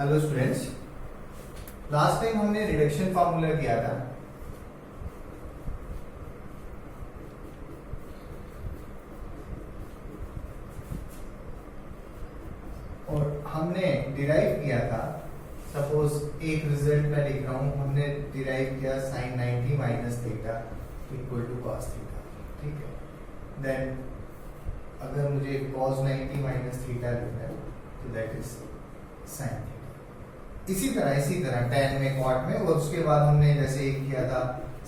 Hello students, last time हमने reduction formula किया था। और हमने डिराइव किया था, सपोज एक रिजल्ट मैं लिख रहा हूं, हमने डिराइव किया sin 90 minus theta equal to cos theta. ठीक है, देन अगर मुझे cos 90 माइनस थीटा लिखना है तो दैट इज sin थीटा। इसी तरह tan में cot में, और उसके बाद हमने जैसे एक किया था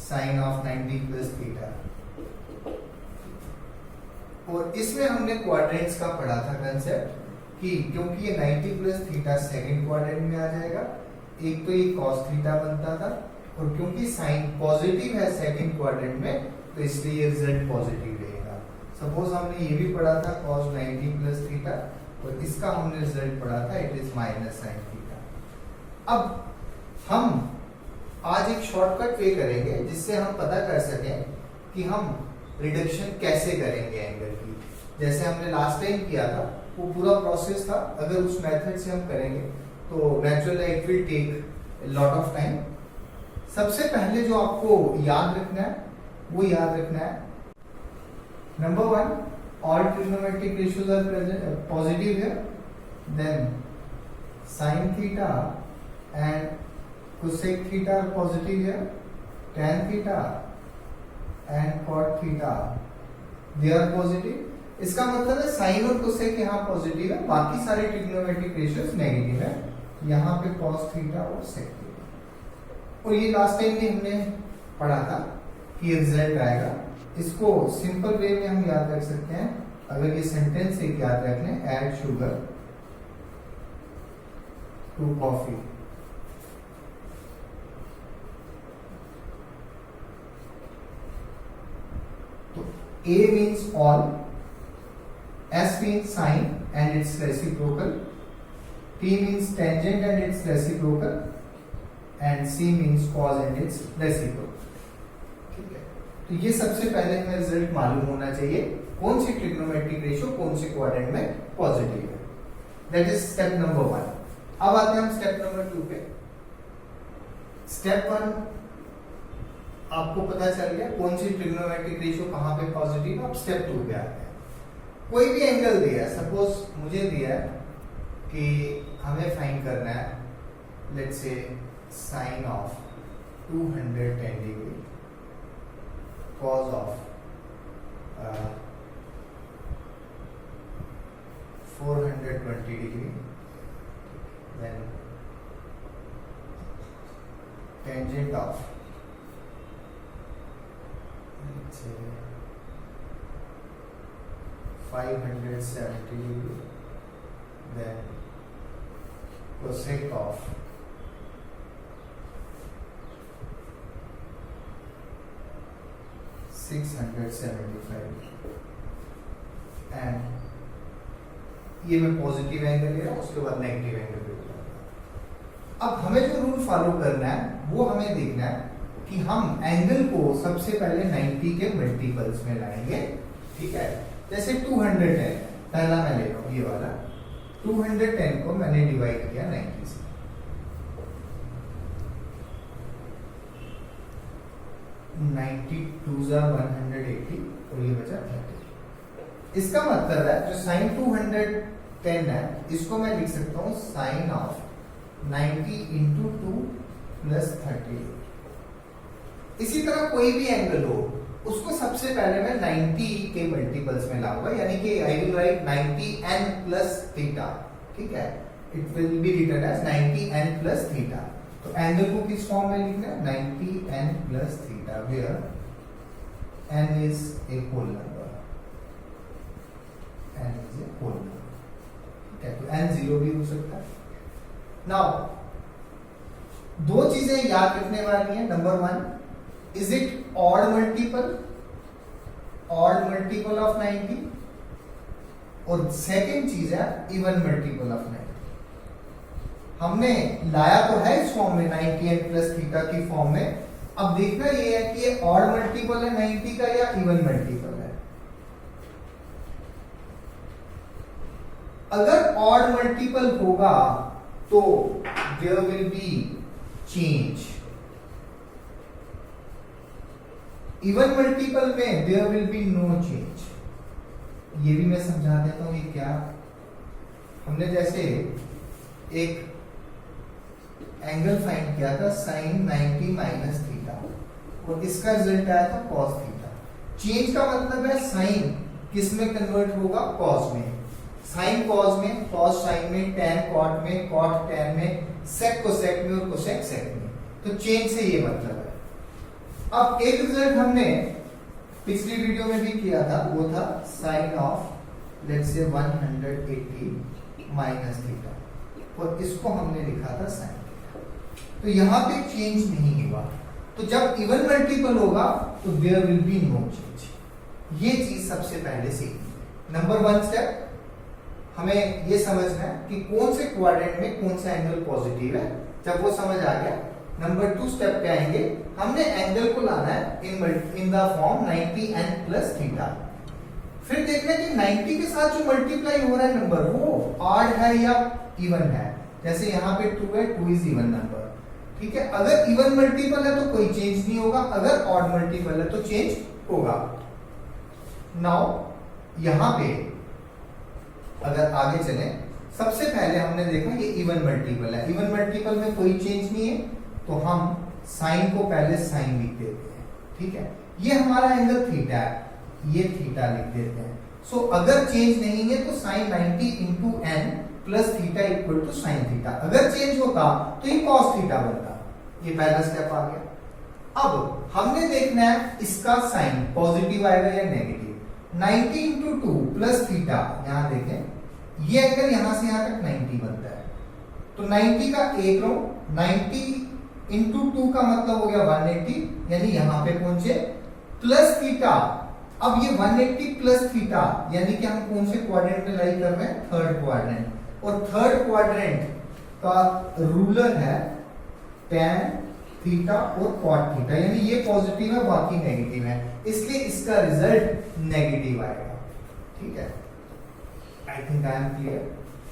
sin ऑफ 90 प्लस थीटा, और इसमें हमने क्वाड्रेंट्स का पढ़ा था कंसेप्ट कि क्योंकि ये 90 प्लस थीटा सेकंड क्वाड्रेंट में आ जाएगा, एक तो ये cos थीटा बनता था, और क्योंकि साइन पॉजिटिव है सेकंड क्वाड्रेंट में तो इसलिए ये रिजल्ट पॉजिटिव रहेगा। सपोज हमने ये भी पढ़ा था cos 90 प्लस थीटा, और इसका हमने रिजल्ट पढ़ा था it is minus sine theta. अब हम आज एक शॉर्टकट वे करेंगे जिससे हम पता कर सकें कि हम रिडक्शन कैसे करेंगे एंगल की। जैसे हमने लास्ट टाइम किया था वो पूरा प्रोसेस था, अगर उस मेथड से हम करेंगे तो naturally it will take lot of time. सबसे पहले जो आपको याद रखना है वो याद रखना है, number 1, all trigonometric ratios are positive here, then sin theta and cosec theta are positive here, tan theta and cot theta they are positive। इसका मतलब है साइन और कोसेक यहाँ पॉजिटिव है, बाकी सारे ट्रिग्नोमेट्रिक रेशियोज नेगेटिव है। यहाँ पे cos थीटा और sec थीटा, और ये लास्ट टाइम भी हमने पढ़ा था कि रिजल्ट आएगा। इसको सिंपल वे में हम याद रख सकते हैं, अगर ये सेंटेंस एक याद रख लें, ऐड शुगर टू कॉफी। तो A means all, S means sine and its reciprocal, T means tangent and its reciprocal, and C means cos and its reciprocal। ठीक है, तो ये सबसे पहले हमें रिजल्ट मालूम होना चाहिए, कौन सी ट्रिग्नोमेट्रिक रेशियो कौन से क्वाड्रेंट में पॉजिटिव है। That is step number 1। अब आते हैं हम स्टेप नंबर 2 पे। स्टेप 1 आपको पता चल गया कौन सी ट्रिग्नोमेट्रिक रेशियो कहां पे पॉजिटिव है। अब स्टेप 2 पे आते हैं। कोई भी एंगल दिया है, सपोज मुझे दिया है कि हमें फाइंड करना है, let's say sine of 210 degree, cos of 420 degree, then tangent of let's say 570 degree, then cosec of 675, and ये मैं पॉजिटिव एंगल ले रहा हूं, उसके बाद नेगेटिव एंगल पे बताऊंगा। अब हमें जो रूल फॉलो करना है वो हमें देखना है कि हम एंगल को सबसे पहले 90 के मल्टीपल्स में लाएंगे। ठीक है, जैसे 210 पहला मैं ले रहा हूं, ये वाला 210 को मैंने डिवाइड किया 90 से, 92 180 और ये बचा 30। इसका मतलब है जो साइन 210 है इसको मैं लिख सकता हूं साइन ऑफ 90 इंटू 2 प्लस 30। इसी तरह कोई भी एंगल हो उसको सबसे पहले मैं 90 के मल्टीपल्स में लाऊंगा, यानी कि I will write 90n plus theta. ठीक है, it will be written as 90n plus theta. तो एंगल को किस फॉर्म में लिखना है, 90n plus theta, where n is a whole number, n is a whole number. ठीक है, तो n 0 भी हो सकता है। नाउ दो चीजें याद रखने वाली हैं। Number 1, is it odd multiple of 90, और सेकेंड चीज है इवन मल्टीपल ऑफ 90। हमने लाया तो है इस फॉर्म में 90n प्लस थीटा की फॉर्म में। अब देखना ये है कि ये ऑड मल्टीपल है 90 का या इवन मल्टीपल है। अगर ऑड मल्टीपल होगा तो there will be change. Even multiple में there will be no change. ये भी मैं समझा देता हूं, ये क्या, हमने जैसे एक एंगल फाइंड किया था साइन 90 माइनस थीटा, और इसका रिजल्ट आया था कॉस थीटा। चेंज का मतलब है साइन किस में कन्वर्ट होगा, कॉस में, साइन कॉस में, कॉस साइन में, टैन कॉट में, कॉट टैन में, सेक कोसेक में और कोसेक सेक में। तो चेंज से ये मतलब है। अब एक रिजल्ट हमने पिछली वीडियो में भी किया था, वो था sign of let's say 180 minus theta, और इसको हमने लिखा था साइन थीटा। तो यहां पे चेंज नहीं हुआ। तो जब इवन मल्टीपल होगा तो there will be no change. ये चीज सबसे पहले सीखनी। नंबर 1 स्टेप हमें ये समझना है कि कौन से क्वाड्रेंट में कौन सा एंगल पॉजिटिव है। जब वो समझ आ गया, नंबर 2 स्टेप पे आएंगे, हमने एंगल को लाना है in the form 90n plus theta. फिर देखना है कि 90 के साथ जो मल्टीप्लाई हो रहा है नंबर वो ऑड है या इवन है। जैसे यहाँ पे 2 है, 2 इज इवन नंबर, ठीक है। अगर इवन मल्टीपल है तो कोई चेंज नहीं होगा, अगर ऑड मल्टीपल है तो चेंज होगा। नाउ यहां पे अगर आगे चले, सबसे पहले हमने देखा ये इवन मल्टीपल है, इवन मल्टीपल में कोई चेंज नहीं है, तो हम साइन को पहले साइन लिख देते हैं, ठीक है। ये हमारा एंगल थीटा है, ये थीटा लिख देते हैं। सो अगर चेंज नहीं है तो sine 90 into n plus theta equal to sine theta. अगर चेंज होता तो ये कॉस थीटा बनता। ये पहला स्टेप आ गया। अब हमने देखना है इसका साइन पॉजिटिव आएगा या नेगेटिव। 90 इंटू 2 प्लस थीटा, यहां देखें ये एंगल यहां से यहां तक 90 बनता है, तो 90 का एक रो 90 इंटू 2 का मतलब हो गया 180, यानी यहां पे पहुंचे, प्लस थीटा। अब ये 180 प्लस थीटा यानी कि हम कौन से क्वाड्रेंट में लाई कर रहे हैं, थर्ड क्वाड्रेंट, और थर्ड क्वाड्रेंट का रूलर है tan थीटा और cot थीटा, यानी ये पॉजिटिव है बाकी नेगेटिव है, इसलिए इसका रिजल्ट नेगेटिव आएगा, ठीक है। I think I am clear.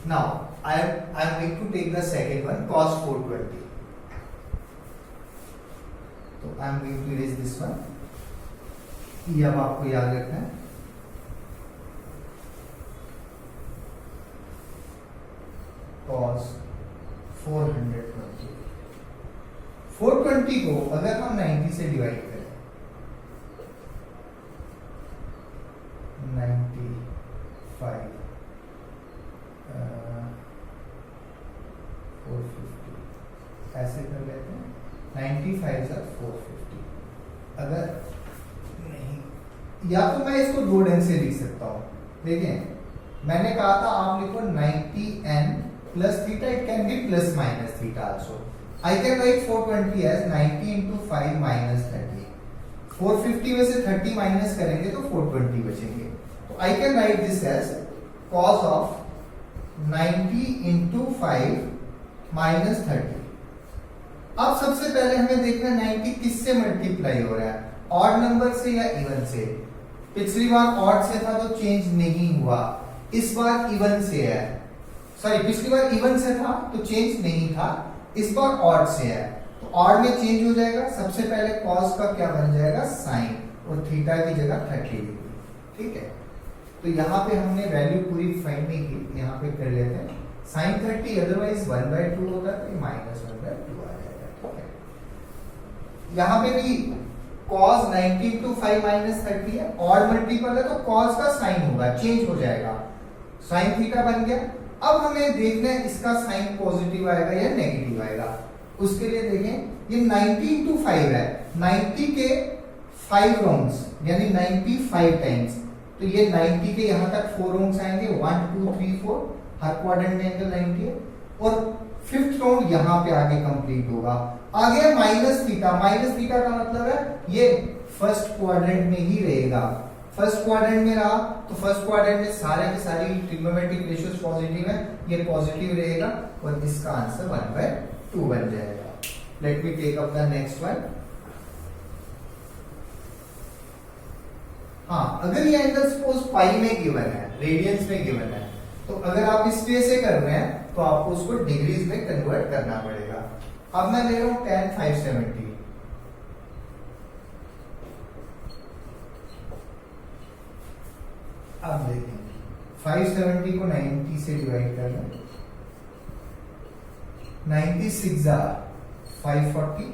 Now I am going to take the second one, cos 420। तो I am going to erase this one. ये अब आपको याद रखना है, cos 420। 420 को अगर हम 90 से डिवाइड करें, 95 450 ऐसे कर लेते हैं, 95 से 450। अगर नहीं, या तो मैं इसको दो ढंग से लिख सकता हूं। देखें, मैंने कहा था आप लिखो 90n plus theta, it can be plus minus theta also. I can write 420 as 90 into 5 minus 30. 450 में से 30 माइनस करेंगे तो 420 बचेंगे। तो I can write this as cos of 90 into 5 minus 30. अब सबसे पहले हमें देखना है 90 किससे मल्टीप्लाई हो रहा है, ऑड नंबर से या इवन से। पिछली बार ऑड से था तो चेंज नहीं हुआ, इस बार इवन से है, सॉरी पिछली बार इवन से था तो चेंज नहीं था, इस बार ऑड से है, तो ऑड में चेंज हो जाएगा। सबसे पहले कॉस का क्या बन जाएगा, साइन, और थीटा की जगह 30 डिग्री, ठीक है। तो यहाँ पे हमने वैल्यू पूरी फाइंड नहीं की, यहाँ पे कर लेते हैं साइन 30, अदरवाइज 1/2 होता है तो -1/2 आ जाएगा, ठीक है। यहाँ पे भी cos 90 into 5 minus 30 है, ऑड मल्टीपल है तो cos का साइन होगा, चेंज हो जाएगा, साइन थीटा बन गया। अब हमें देखना है इसका साइन पॉजिटिव आएगा या नेगेटिव आएगा। उसके लिए देखें, ये 90 into 5 है, 90 के 5 रोंग्स यानी 95 टाइम्स, तो ये 90 के यहाँ तक 4 रोंग्स आएंगे, 1 2 3 4, हर क्वाड्रेंट में एंगल 90 है, और 5th राउंड यहाँ पे आगे कंप्लीट होगा। आ गया माइनस थीटा, माइनस थीटा का मतलब है ये फर्स्ट क्वाड्रेंट में ही रहेगा। फर्स्ट क्वाड्रेंट में रहा तो फर्स्ट क्वाड्रेंट में सारे के सारी ट्रिग्नोमेट्रिक रेशियोज पॉजिटिव है, ये पॉजिटिव रहेगा, और इसका आंसर 1/2 बन जाएगा। Let me take up the next one. हाँ, अगर ये एंगल सपोज पाई में गिवन है, रेडियंस में गिवन है, तो अगर आप इस पे से कर रहे हैं तो आपको उसको डिग्रीज में कन्वर्ट करना पड़ेगा। अब मैं ले रहा हूं tan 570, अब देखें 570 को 90 से डिवाइड कर लें, 96 540,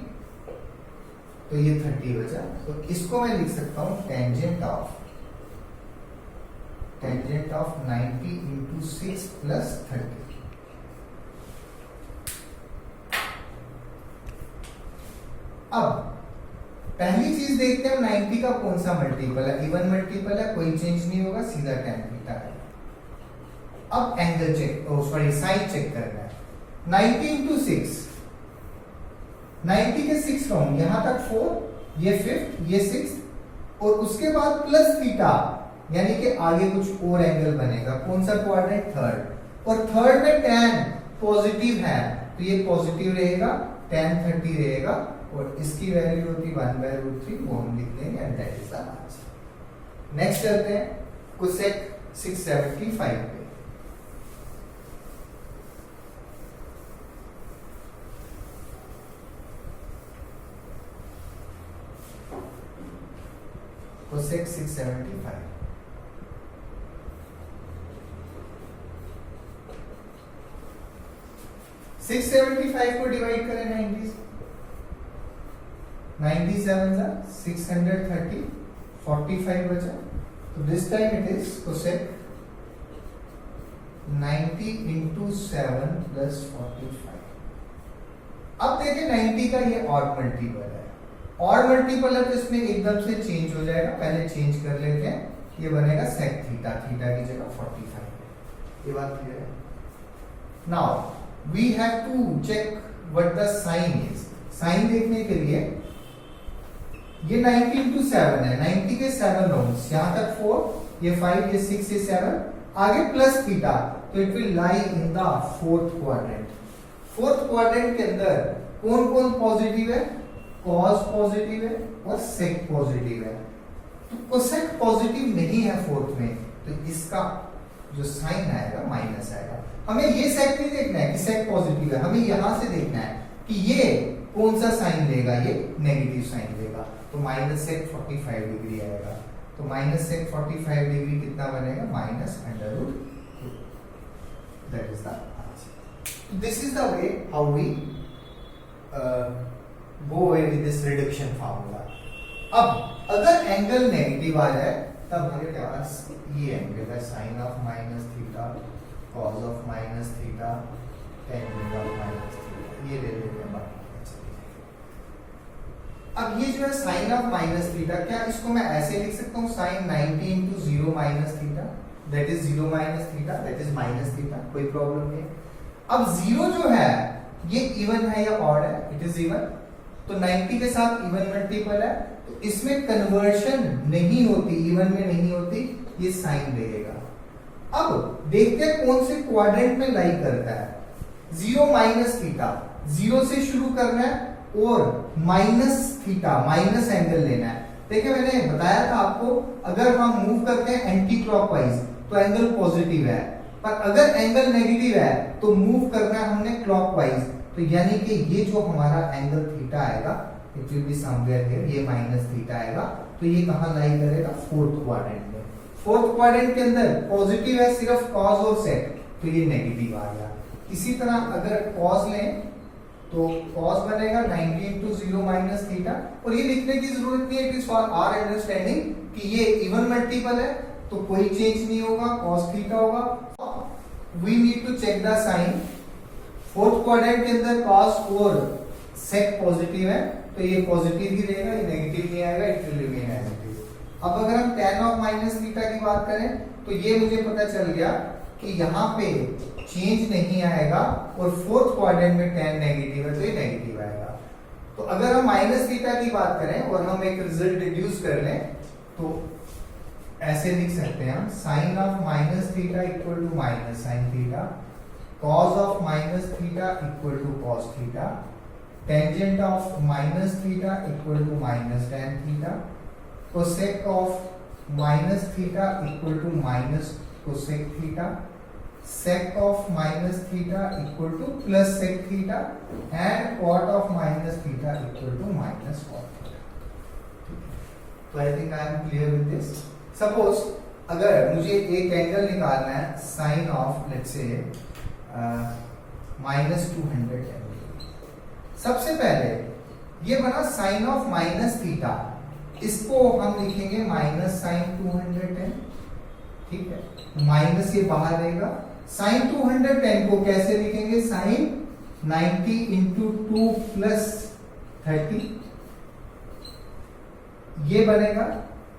तो ये 30 बचा। तो इसको मैं लिख सकता हूं टेंजेंट ऑफ 90 इंटू 6 प्लस 30। अब पहली चीज देखते हैं 90 का कौन सा मल्टीपल है, इवन मल्टीपल है, कोई चेंज नहीं होगा, सीधा tan थीटा है। अब एंगल चेक, साइन चेक करना है। 90 इंटू 6, 90 के 6 राउंड, यहां तक 4, ये 5th, ये 6th, और उसके बाद प्लस थीटा, यानी कि आगे कुछ और एंगल बनेगा। कौन सा क्वाड्रेंट? थर्ड। और थर्ड में tan पॉजिटिव है, तो ये पॉजिटिव रहेगा, tan 30 रहेगा, और इसकी वैल्यू होती 1/√3, वो हम लिख देंगे, and that is the answer. Next चलते हैं कोसेक 675 पे। कोसेक 675, को डिवाइड करें 90 से, 97 630, 45 बचा। तो this time it is cosec 90 into 7 plus 45। अब देखें 90 का ये ऑड मल्टीपल है, ऑड मल्टीपल है तो इसमें एकदम से चेंज हो जाएगा, पहले चेंज कर लेते हैं। ये बनेगा सेक थीटा, थीटा की जगह 45। ये बात क्लियर है? Now we have to check what the sign is. Sign देखने के लिए ये 90 इंटू 7 है, 90 के 7 राउंड्स, यहां तक 4, ये 5, ये 6, ये 7, आगे प्लस थीटा, तो it will lie in the fourth quadrant. Fourth quadrant के अंदर कौन कौन पॉजिटिव है? कॉस पॉजिटिव है और सेक पॉजिटिव है। तो कोसेक पॉजिटिव नहीं है फोर्थ में, तो इसका जो साइन आएगा माइनस आएगा। हमें ये सेक नहीं देखना है कि सेक पॉजिटिव है, हमें यहां से देखना है कि ये कौन सा साइन लेगा, ये नेगेटिव साइन लेगा, तो माइनस सेक 45 डिग्री आएगा। तो माइनस सेक 45 डिग्री कितना बनेगा? -√2। That is the answer. This is the way how we go away with this reduction formula. अब अगर एंगल नेगेटिव आ जाए तब हमारे पास ये एंगल है, sine of minus theta, cos of minus theta, tangent of minus theta, ये ले लेते हैं। अब ये जो है साइन ऑफ माइनस थीटा, क्या इसको मैं ऐसे लिख सकता हूँ, sine 90 into 0 minus theta, that is 0 minus theta, that is minus theta, कोई प्रॉब्लम नहीं। अब 0 जो है ये इवन है या ऑड है? इट इज इवन, तो 90 के साथ इवन मल्टीपल है, तो इसमें कन्वर्शन नहीं होती, इवन में नहीं होती, ये साइन रहेगा। अब देखते हैं कौन से क्वाड्रेंट में लाई करता है। 0 माइनस थीटा, 0 से शुरू करना है और माइनस थीटा, माइनस एंगल लेना है। देखिए मैंने बताया था आपको, अगर हम मूव करते हैं एंटी क्लॉकवाइज तो एंगल पॉजिटिव है, पर अगर एंगल नेगेटिव है तो मूव करना है हमने क्लॉकवाइज, तो यानी कि ये जो हमारा एंगल थीटा आएगा, it will be somewhere here, ये माइनस थीटा आएगा, तो ये कहां लाई करेगा? फोर्थ क्वाड्रेंट में। फोर्थ क्वाड्रेंट के अंदर पॉजिटिव है सिर्फ कॉस और सेक, तो ये नेगेटिव आ गया। इसी तरह अगर कॉस लें तो cos बनेगा 90 इंटू 0 माइनस थीटा, और ये लिखने की जरूरत नहीं है, it is for our understanding कि ये इवन मल्टीपल है, तो कोई चेंज नहीं होगा, cos थीटा होगा। We need to check the sine. Fourth quadrant के अंदर cos और sec पॉजिटिव है, तो ये पॉजिटिव ही रहेगा, ये नेगेटिव नहीं आएगा, it will remain as it is. अब अगर हम tan ऑफ माइनस थीटा की बात करें तो ये मुझे पता चल गया कि यहाँ पे चेंज नहीं आएगा, और फोर्थ क्वाड्रेंट में tan नेगेटिव है तो ये नेगेटिव आएगा। तो अगर हम माइनस थीटा की बात करें और हम एक रिजल्ट डिड्यूस कर लें तो ऐसे लिख सकते हैं हम, sine of minus theta equal to minus sine theta, cos of minus theta equal to cos theta, tangent of minus theta equal to minus tan theta, cosec of minus theta equal to minus cosec theta, sec of minus theta equal to plus sec theta and cot of minus theta equal to minus cot theta. तो I think I am clear with this. Suppose अगर मुझे एक angle निकालना है sine of let's say -200 angle, सबसे पहले ये बना साइन ऑफ माइनस थीटा, इसको हम लिखेंगे माइनस साइन 210, ठीक है, माइनस ये बाहर रहेगा। साइन 210 को कैसे लिखेंगे, साइन 90 इंटू 2 प्लस 30, ये बनेगा,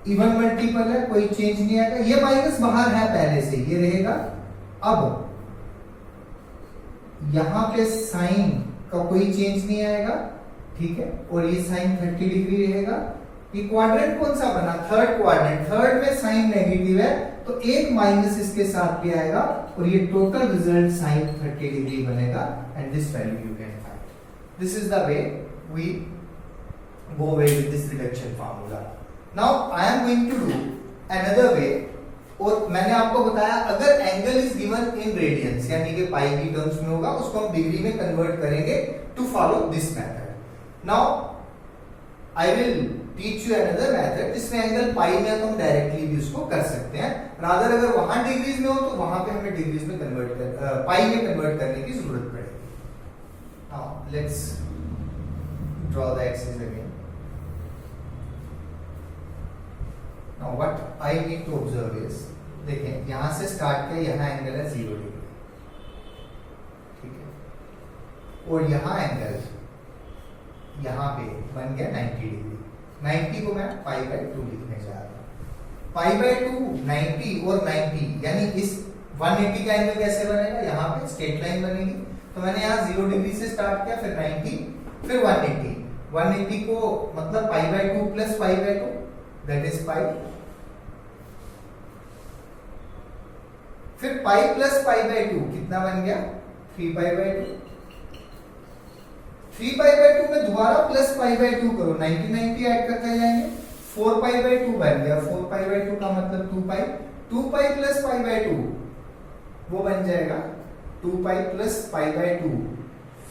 इवन मल्टीपल है, कोई चेंज नहीं आएगा, ये माइनस बाहर है पहले से, ये रहेगा। अब यहां पे साइन का कोई चेंज नहीं आएगा, ठीक है, और ये साइन 30 डिग्री रहेगा। ये क्वाड्रेंट कौन सा बना, थर्ड क्वाड्रेंट, थर्ड में साइन नेगेटिव है तो एक माइनस इसके साथ भी आएगा और ये टोटल रिजल्ट साइन 30 डिग्री बनेगा and this value you can find. This is the way we go away with this reduction formula. Now I am going to do another way, और मैंने आपको बताया अगर angle is given in radians यानी कि पाई की terms में होगा, उसको हम डिग्री में कन्वर्ट करेंगे to follow this method. Now I will teach you another method जिसमें एंगल पाई में तो हम डायरेक्टली भी उसको कर सकते हैं, रादर अगर वहां डिग्रीज में हो तो वहां पे हमें डिग्रीज में कन्वर्ट कर पाई में कन्वर्ट करने की जरूरत पड़ेगी। Now let's draw the axis again. Now what I need to observe is, देखें यहां से स्टार्ट किया, यहां एंगल है 0 डिग्री, ठीक है, और यहां एंगल यहां पे बन गया 90 डिग्री। 90 को मैं पाई बाय 2 लिखने जा रहा हूं। पाई बाय 2 90 और 90 यानी इस 180 का एंगल कैसे बनेगा, यहाँ पे स्ट्रेट लाइन बनेगी। तो मैंने यहाँ 0 डिग्री से स्टार्ट किया, फिर 90, फिर 180। 180 को मतलब पाई by 2 plus pi by 2 that is pi, फिर पाई प्लस पाई बाय 2 कितना बन गया 3 पाई बाय 2। 3 पाई बाय 2 में दोबारा प्लस पाई बाय 2 करो, 90 90 ऐड करते जाएंगे, 4 पाई बाय 2 बन गया। 4 पाई बाय 2 का मतलब 2 पाई, 2 पाई प्लस पाई बाय 2 वो बन जाएगा 2 pi plus pi by 2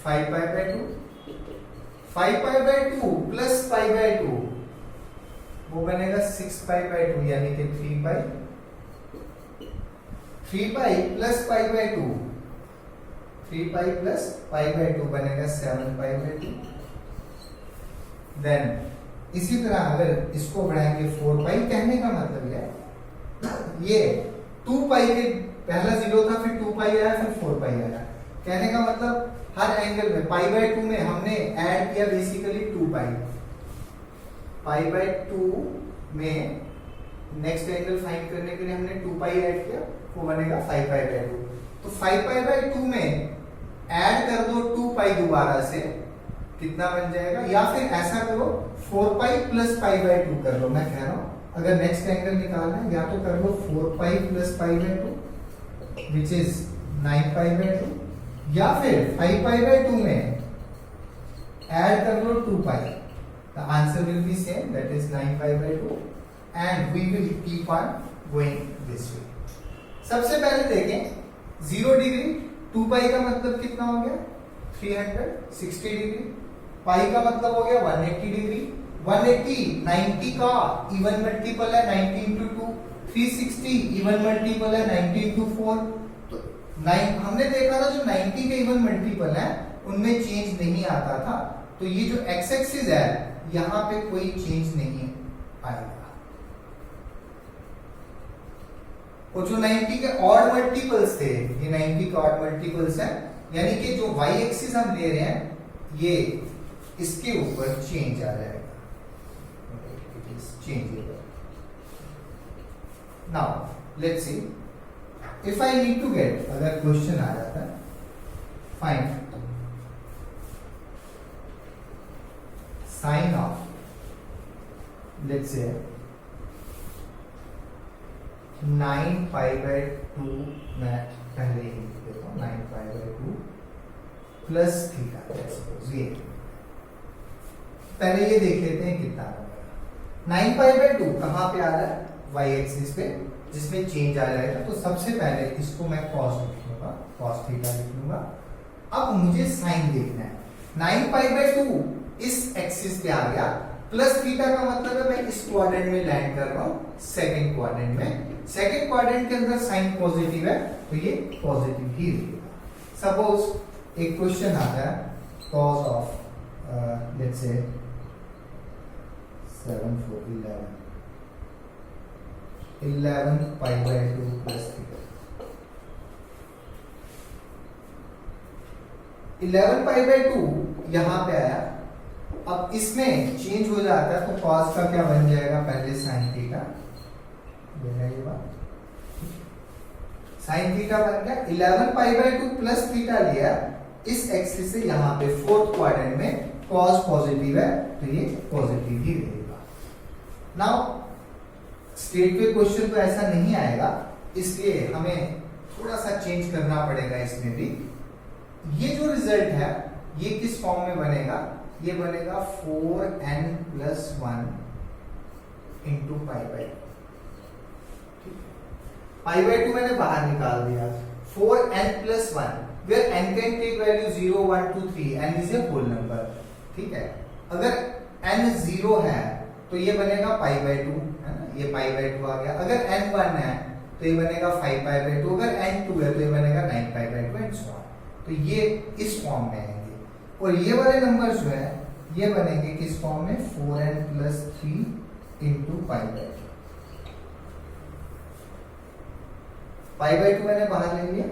5 pi by 2, 5 pi by 2 plus pi by 2 वो बनेगा 6 पाई बाय 2 यानी कि 3 पाई, 3 pi plus pi by 2, 3 pi plus pi by 2 बनेगा 7 पाई बाय 2। देन इसी तरह अगर इसको बढ़ाएंगे 4 पाई, कहने का मतलब ये 2 पाई के पहला 0 था, फिर 2 पाई आया, फिर 4 पाई आया। कहने का मतलब हर एंगल में पाई बाय 2 में हमने ऐड किया बेसिकली 2 पाई, पाई बाय 2 में नेक्स्ट एंगल फाइंड करने के लिए हमने 2 पाई ऐड किया, वो बनेगा 5 पाई बाय 2। तो 5 पाई बाय 2 में ऐड कर दो 2 पाई दोबारा से, कितना बन जाएगा, या फिर ऐसा करो 4 पाई प्लस पाई बाय 2 कर लो। मैं कह रहा हूं अगर नेक्स्ट एंगल निकालना है या तो कर लो 4 pi plus pi by 2 which is 9 pi by 2, या फिर 5 पाई बाय 2 में ऐड कर लो 2 pi, the answer will be same that is 9 pi by 2 and we will keep on going this way. सबसे पहले देखें 0 डिग्री, 2 पाई का मतलब कितना हो गया 360 डिग्री, पाई का मतलब हो गया 180 डिग्री, 180 90 का इवन मल्टीपल है 90 इंटू 2, 360 इवन मल्टीपल है 90 इंटू 4। तो 9 हमने देखा था जो 90 के इवन मल्टीपल है उनमें चेंज नहीं आता था, तो ये जो एक्स एक्सिस है यहाँ पे कोई चेंज नहीं आएगा। और जो 90 के ऑड मल्टीपल्स थे, ये 90 के ऑड मल्टीपल्स हैं, यानी कि जो y एक्सिस हम ले रहे हैं ये इसके ऊपर चेंज आ जाएगा, it is changeable. Now let's see if I need to get, अगर क्वेश्चन आ जाता है find sign of let's say 9 pi by 2, मैं पहले ही लिख देता हूं 9 पाई बाय 2 प्लस थीटा, ये पहले ये देख लेते हैं कितना होगा। 9 पाई बाय 2 कहां पे आ रहा है, y एक्सिस पे, जिसमें चेंज आ जाएगा। तो सबसे पहले इसको मैं cos लिखूंगा, cos थीटा लिख लूंगा। अब मुझे साइन देखना है। 9π/2 इस एक्सिस पे आ गया, प्लस थीटा का मतलब है मैं इस क्वाड्रेंट में लैंड कर रहा हूं, सेकंड क्वाड्रेंट में। सेकंड क्वाड्रेंट के अंदर साइन पॉजिटिव है तो ये पॉजिटिव ही रहेगा। सपोज एक क्वेश्चन आता है cos of let's say 7 4 11π/2 plus theta. 11π/2 यहां पे आया, अब इसमें चेंज हो जाता है तो cos का क्या बन जाएगा, पहले sin थीटा sin थीटा बन गया। 11π/2 प्लस थीटा लिया इस एक्सिस से, यहां पे फोर्थ क्वाड्रेंट में cos पॉजिटिव है तो ये पॉजिटिव ही रहेगा। नाउ स्टेट पे क्वेश्चन तो ऐसा नहीं आएगा, इसलिए हमें थोड़ा सा चेंज करना पड़ेगा इसमें भी। ये जो रिजल्ट है ये किस फॉर्म में बनेगा, ये बनेगा 4n+1 इंटू π/2। π/2 मैंने बाहर निकाल दिया। 4n+1 where n can take value 0 1 2 3, n is a whole number, ठीक है। अगर n 0 है तो ये बनेगा π/2, है ना, ये π/2 आ गया। अगर n 1 है तो ये बनेगा 5π/2, अगर n 2 है तो ये बनेगा 9π/2 एंड सो ऑन। तो ये इस फॉर्म में आएंगे, और ये वाले नंबर जो है ये बनेंगे किस फॉर्म में, 4n+3 इंटू π/2। π/2 मैंने बाहर ले लिया,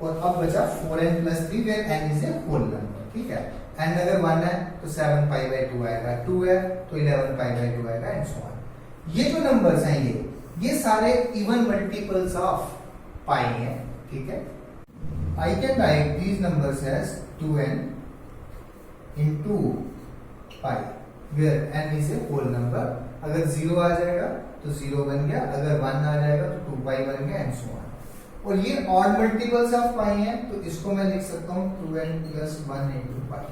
और अब बचा 4n+3 where n is a whole number, ठीक है। n अगर 1 है तो 7π/2 आएगा, 2 है तो 11π/2 आएगा एंड सो ऑन। ये जो नंबर्स हैं ये सारे इवन मल्टीपल्स ऑफ पाई हैं, ठीक है। I can write these numbers as 2n into pi where n is a whole number। अगर 0 आ जाएगा तो 0 बन गया, अगर 1 आ जाएगा तो 2 pi बन गया एंड सो ऑन। और ये ऑड मल्टीपल्स ऑफ पाई हैं तो इसको मैं लिख सकता हूँ 2n+1 into pi।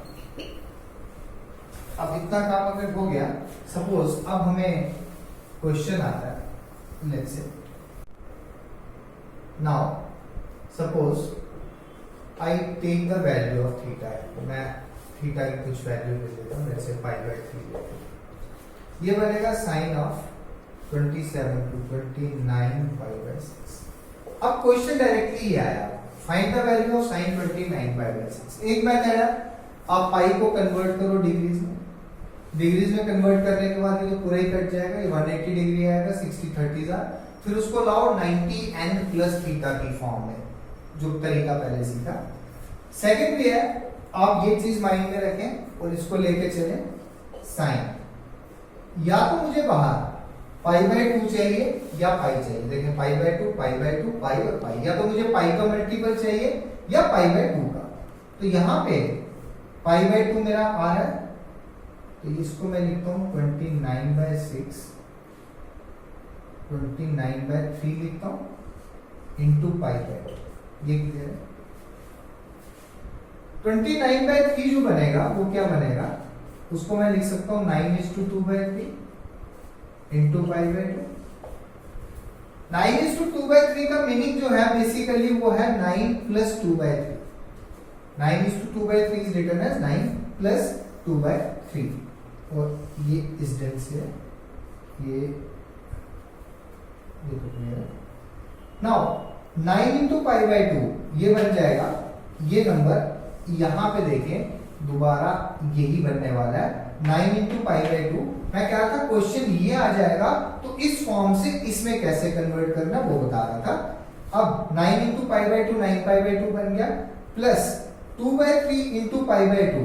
अब इतना काम अगर हो गया, सपोज अब हमें क्वेश्चन आता है, लेट्स से now suppose I take the value of theta, मैं थीटा की कुछ वैल्यू ले लेता हूँ, जैसे π/3। ये बनेगा साइन ऑफ 27 to 29π/6। अब क्वेश्चन डायरेक्टली ये आया, find the value of sine 29π/6। एक मेथड है, आप पाई को कन्वर्ट करो डिग्रीज में। डिग्रीज में कन्वर्ट करने के बाद ये तो पूरा ही कट जाएगा, ये 180 डिग्री आएगा, 60 30 फिर उसको लाओ 90n+θ की फॉर्म में, जो तरीका पहले सीखा। सेकंड भी है, आप ये चीज माइंड में रखें और इसको लेके चले साइन। या तो मुझे बाहर π/2 चाहिए या पाई चाहिए, देखें π/2 पाई और पाई, या तो मुझे पाई का मल्टीपल चाहिए या π/2 का। तो यहां पे π/2 मेरा आ रहा है, तो इसको मैं लिखता हूं 29/6, 29/3 लिखता हूं इंटू π/2। ये क्लियर है। 29/3 जो बनेगा वो क्या बनेगा, उसको मैं लिख सकता हूं 9:2/3 इंटू π/2। 9:2/3 का मीनिंग जो है बेसिकली वो है 9+2/3। 9:2/3 इज रिटन एज 9+2/3। और ये इस ढंग से ये तो क्लियर है। नाउ 9 इंटू π/2 ये बन जाएगा, ये नंबर यहां पे देखें दोबारा यही बनने वाला है 9 इंटू π/2। मैं कह रहा था क्वेश्चन ये आ जाएगा तो इस फॉर्म से इसमें कैसे कन्वर्ट करना वो बता रहा था। अब 9 इंटू π/2 9π/2 बन गया, प्लस 2/3 इंटू π/2,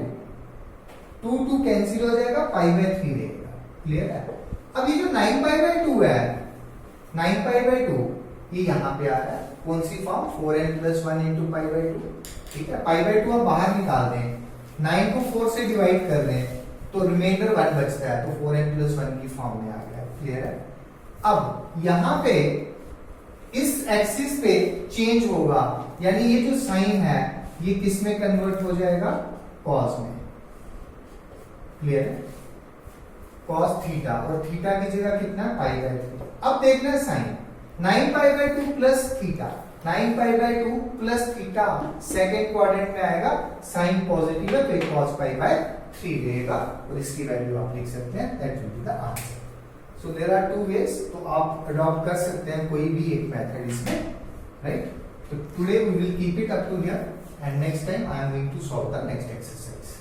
2 कैंसिल हो जाएगा, π/3 रहेगा। क्लियर है। अब ये जो 9π/2 है, 9π/2 ये यहां पे आ रहा है, कौन सी फॉर्म, 4n+1 इंटू π/2, ठीक है। π/2 हम बाहर निकाल दें, 9 को 4 से डिवाइड कर दें तो रिमाइंडर 1 बचता है, तो 4n+1 की फॉर्म में आ गया। क्लियर है। अब यहां पे इस एक्सिस पे चेंज होगा, यानी ये जो साइन है ये किस में कन्वर्ट हो जाएगा, कॉस में। क्लियर है। कॉस थीटा, और थीटा की जगह कितना, π/2। अब देखना है sine 9π/2 plus theta, 9 pi by 2 plus theta second quadrant में आएगा, साइन पॉजिटिव है तो ये cos पाई बाय 3 रहेगा और इसकी वैल्यू आप लिख सकते हैं, that will be the answer. So there are two ways, तो आप अडॉप्ट कर सकते हैं कोई भी एक मेथड इसमें, राइट। तो today we will keep it up to here and next time I am going to solve the next exercise.